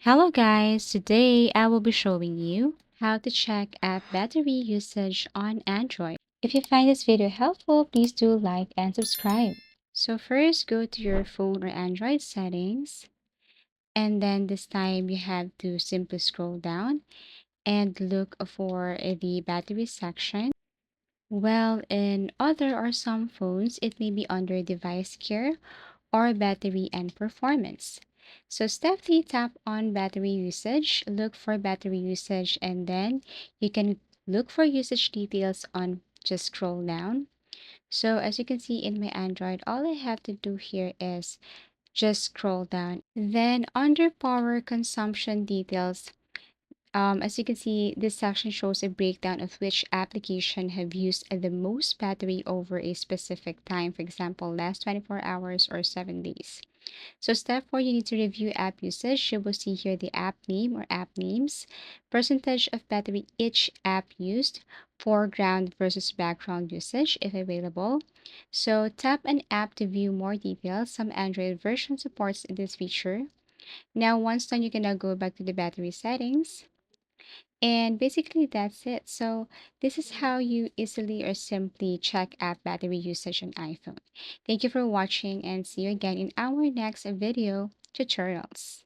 Hello guys, today I will be showing you how to check app battery usage on Android. If you find this video helpful, please do like and subscribe. So first go to your phone or Android settings, and then this time you have to simply scroll down and look for the battery section. Well, in other or some phones, it may be under device care or battery and performance. So step 3, tap on battery usage, look for battery usage, and then you can look for usage details on just scroll down. So as you can see in my Android, all I have to do here is just scroll down. Then under power consumption details, as you can see, this section shows a breakdown of which application have used the most battery over a specific time, for example, last 24 hours or 7 days. So step 4, you need to review app usage. You will see here the app name or app names, percentage of battery each app used, foreground versus background usage if available. So tap an app to view more details. Some Android version supports this feature. Now once done, you can now go back to the battery settings. And basically that's it. So this is how you easily or simply check app battery usage on iPhone. Thank you for watching and see you again in our next video tutorials.